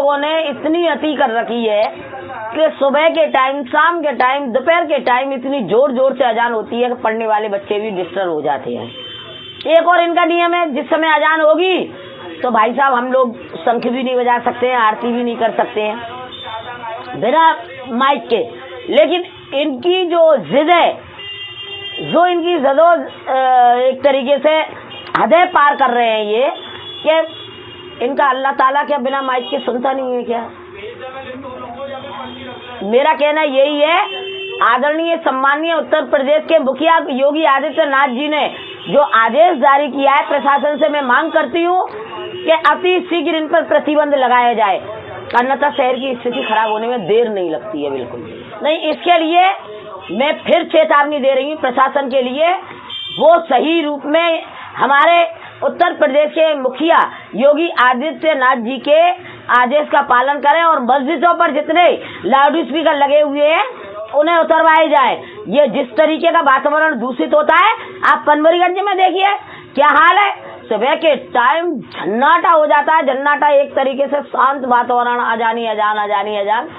लोगों ने इतनी अति कर रखी है कि सुबह के टाइम, शाम के टाइम, दोपहर के टाइम इतनी जोर जोर से अजान होती है कि पढ़ने वाले बच्चे भी डिस्टर्ब हो जाते हैं। एक और इनका नियम है, जिस समय अजान होगी तो भाई साहब हम लोग शंख भी नहीं बजा सकते हैं, आरती भी नहीं कर सकते हैं बिना माइक के। लेकिन इनकी जो जिद है, जो इनकी जदो एक तरीके से हदें पार कर रहे हैं ये, कि इनका अल्लाह ताला क्या बिना माइक के सुनता नहीं है क्या? मेरा कहना यही है, आदरणीय सम्मानीय उत्तर प्रदेश के मुखिया योगी आदित्यनाथ जी ने जो आदेश जारी किया है प्रशासन से, मैं मांग करती हूँ कि अति शीघ्र इन पर प्रतिबंध लगाया जाए, अन्यथा शहर की स्थिति खराब होने में देर नहीं लगती है, बिल्कुल नहीं। इसके लिए मैं फिर चेतावनी दे रही हूँ प्रशासन के लिए, वो सही रूप में हमारे उत्तर प्रदेश के मुखिया योगी आदित्यनाथ जी के आदेश का पालन करें और मस्जिदों पर जितने लाउड स्पीकर लगे हुए हैं उन्हें उतरवाए जाए। ये जिस तरीके का वातावरण दूषित होता है, आप पनवरीगंज में देखिए क्या हाल है, सुबह के टाइम झन्नाटा हो जाता है, झन्नाटा एक तरीके से शांत वातावरण, अजानी अजान अजानी अजान।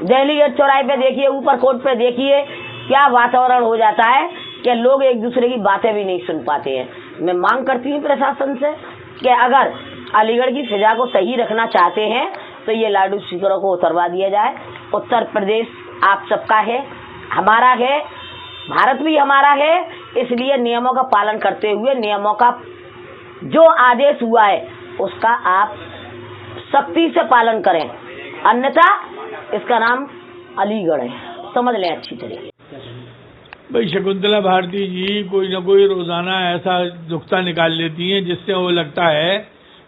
दिल्ली गेट चौराहे पे देखिए, ऊपर कोर्ट पे देखिए क्या वातावरण हो जाता है कि लोग एक दूसरे की बातें भी नहीं सुन पाते हैं। मैं मांग करती हूँ प्रशासन से कि अगर अलीगढ़ की फिजा को सही रखना चाहते हैं तो ये लाउड स्पीकरों को उतरवा दिया जाए। उत्तर प्रदेश आप सबका है, हमारा है, भारत भी हमारा है, इसलिए नियमों का पालन करते हुए नियमों का जो आदेश हुआ है उसका आप सख्ती से पालन करें, अन्यथा इसका नाम अलीगढ़ है, समझ लें अच्छी तरीके। भाई शकुंतला भारती जी कोई ना कोई रोजाना ऐसा नुक्ता निकाल लेती हैं जिससे वो लगता है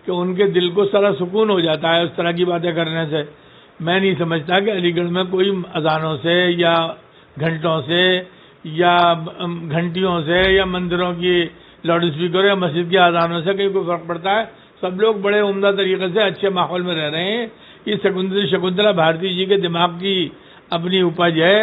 कि उनके दिल को सारा सुकून हो जाता है उस तरह की बातें करने से। मैं नहीं समझता कि अलीगढ़ में कोई अजानों से या घंटों से या घंटियों से या मंदिरों की लाउड स्पीकर या मस्जिद के अजानों से कहीं कोई फर्क पड़ता है। सब लोग बड़े उम्दा तरीके से अच्छे माहौल में रह रहे हैं। ये शकुंतला भारती जी के दिमाग की अपनी उपज है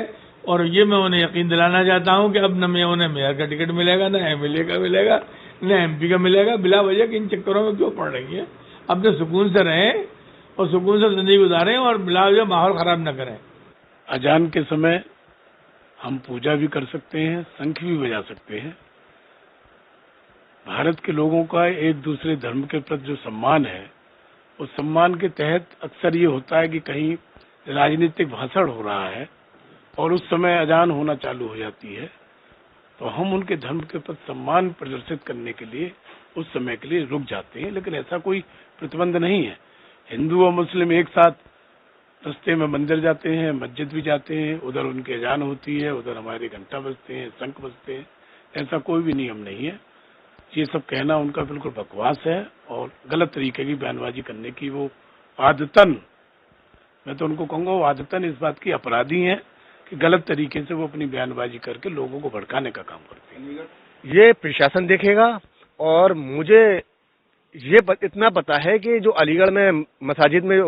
और ये मैं उन्हें यकीन दिलाना चाहता हूं कि अब न मैं उन्हें मेयर का टिकट मिलेगा, न एमएलए का मिलेगा, न एमपी का मिलेगा। बिला वजह कि इन चक्करों में क्यों पड़ रही है? अपने सुकून से रहें और सुकून से जिंदगी गुजारें और बिला वजह माहौल खराब न करें। अजान के समय हम पूजा भी कर सकते हैं, शंख भी बजा सकते हैं। भारत के लोगों का एक दूसरे धर्म के प्रति जो सम्मान है, उस सम्मान के तहत अक्सर ये होता है कि कहीं राजनीतिक भाषण हो रहा है और उस समय अजान होना चालू हो जाती है, तो हम उनके धर्म के प्रति सम्मान प्रदर्शित करने के लिए उस समय के लिए रुक जाते हैं। लेकिन ऐसा कोई प्रतिबंध नहीं है। हिंदू और मुस्लिम एक साथ रास्ते में मंदिर जाते हैं, मस्जिद भी जाते हैं, उधर उनकी अजान होती है, उधर हमारे घंटा बजते हैं, शंख बजते हैं। ऐसा कोई भी नियम नहीं है। ये सब कहना उनका बिल्कुल बकवास है और गलत तरीके की बयानबाजी करने की वो आदतन, मैं तो उनको कहूँगा वो आदतन इस बात की अपराधी हैं कि गलत तरीके से वो अपनी बयानबाजी करके लोगों को भड़काने का काम करते हैं। ये प्रशासन देखेगा। और मुझे ये इतना पता है कि जो अलीगढ़ में मसाजिद में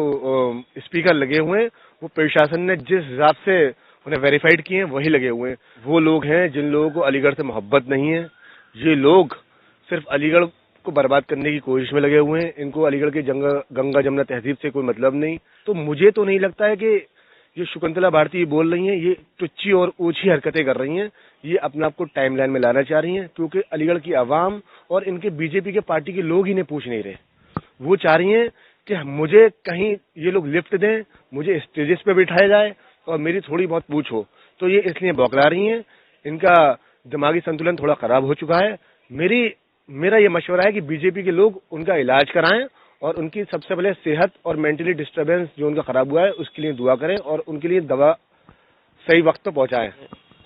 स्पीकर लगे हुए हैं, वो प्रशासन ने जिस हिसाब से उन्हें वेरीफाइड किए हैं वही लगे हुए हैं। वो लोग हैं जिन लोगों को अलीगढ़ से मोहब्बत नहीं है। ये लोग सिर्फ अलीगढ़ को बर्बाद करने की कोशिश में लगे हुए हैं। इनको अलीगढ़ की गंगा जमुना तहजीब से कोई मतलब नहीं। तो मुझे तो नहीं लगता है कि ये शकुंतला भारती बोल रही हैं, ये टुच्ची और ऊंची हरकतें कर रही हैं। ये अपने आप को टाइमलाइन में लाना चाह रही हैं, क्योंकि अलीगढ़ की आवाम और इनके बीजेपी के पार्टी के लोग इन्हें पूछ नहीं रहे। वो चाह रही हैं कि मुझे कहीं ये लोग लिफ्ट दें, मुझे स्टेजेस पे बिठाया जाए और मेरी थोड़ी बहुत पूछ हो। तो ये इसलिए बौखला रही हैं। इनका दिमागी संतुलन थोड़ा खराब हो चुका है। मेरा ये मशवरा है कि बीजेपी के लोग उनका इलाज कराएं और उनकी सबसे पहले सेहत और मेंटली डिस्टर्बेंस जो उनका खराब हुआ है उसके लिए दुआ करें और उनके लिए दवा सही वक्त पर पहुंचाएं।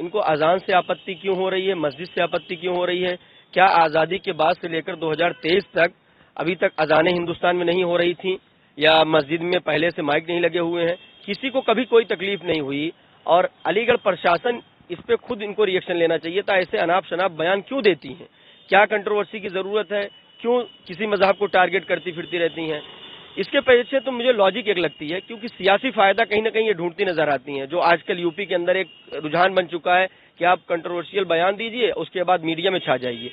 इनको अजान से आपत्ति क्यों हो रही है, मस्जिद से आपत्ति क्यों हो रही है? क्या आज़ादी के बाद से लेकर 2023 तक अभी तक अजानें हिंदुस्तान में नहीं हो रही थी, या मस्जिद में पहले से माइक नहीं लगे हुए हैं? किसी को कभी कोई तकलीफ नहीं हुई। और अलीगढ़ प्रशासन इस पे खुद इनको रिएक्शन लेना चाहिए था। ऐसे अनाप शनाप बयान क्यों देती हैं? क्या कंट्रोवर्सी की जरूरत है? क्यों किसी मजहब को टारगेट करती फिरती रहती हैं? इसके पीछे तो मुझे लॉजिक एक लगती है, क्योंकि सियासी फायदा कहीं ना कहीं ये ढूंढती नजर आती हैं, जो आजकल यूपी के अंदर एक रुझान बन चुका है कि आप कंट्रोवर्शियल बयान दीजिए, उसके बाद मीडिया में छा जाइए।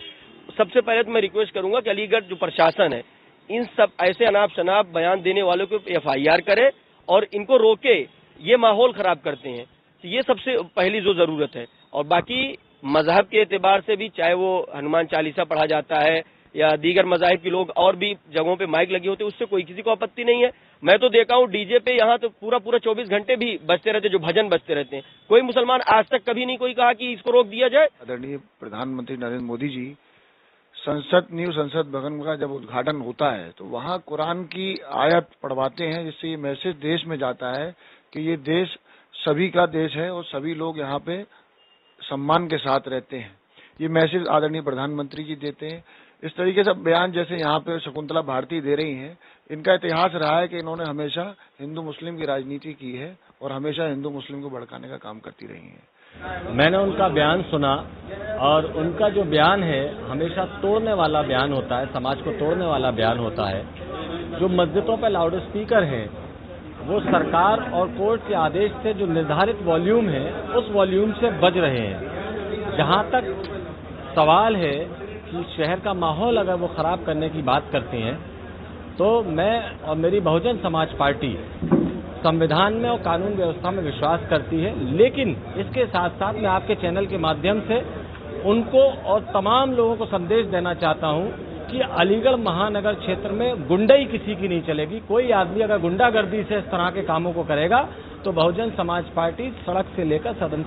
सबसे पहले तो मैं रिक्वेस्ट करूंगा कि अलीगढ़ जो प्रशासन है इन सब ऐसे अनाप शनाप बयान देने वालों को FIR करे और इनको रोके, ये माहौल खराब करते हैं। तो ये सबसे पहली जो जरूरत है। और बाकी मजहब के एतबार से भी, चाहे वो हनुमान चालीसा पढ़ा जाता है या दीगर मजाहिब के लोग और भी जगहों पे माइक लगे होते हैं, उससे कोई किसी को आपत्ति नहीं है। मैं तो देखा हूँ डीजे पे यहाँ तो पूरा 24 घंटे भी बजते रहते, जो भजन बजते रहते हैं। कोई मुसलमान आज तक कभी नहीं कोई कहा कि इसको रोक दिया जाए। आदरणीय प्रधानमंत्री नरेंद्र मोदी जी न्यू संसद भवन का जब उद्घाटन होता है तो वहाँ कुरान की आयत पढ़वाते हैं, जिससे ये मैसेज देश में जाता है कि ये देश सभी का देश है और सभी लोग यहाँ पे सम्मान के साथ रहते हैं। ये मैसेज आदरणीय प्रधानमंत्री जी देते हैं। इस तरीके से बयान जैसे यहाँ पे शकुंतला भारती दे रही हैं, इनका इतिहास रहा है कि इन्होंने हमेशा हिंदू मुस्लिम की राजनीति की है और हमेशा हिंदू मुस्लिम को भड़काने का काम करती रही हैं। मैंने उनका बयान सुना और उनका जो बयान है हमेशा तोड़ने वाला बयान होता है, समाज को तोड़ने वाला बयान होता है। जो मस्जिदों पर लाउड स्पीकर हैं वो सरकार और कोर्ट के आदेश से जो निर्धारित वॉल्यूम है उस वॉल्यूम से बज रहे हैं। जहां तक सवाल है कि शहर का माहौल अगर वो खराब करने की बात करती हैं तो मैं और मेरी बहुजन समाज पार्टी संविधान में और कानून व्यवस्था में विश्वास करती है, लेकिन इसके साथ साथ मैं आपके चैनल के माध्यम से उनको और तमाम लोगों को संदेश देना चाहता हूं कि अलीगढ़ महानगर क्षेत्र में गुंडाई किसी की नहीं चलेगी। कोई आदमी अगर गुंडागर्दी से इस तरह के कामों को करेगा तो बहुजन समाज पार्टी सड़क से लेकर सदन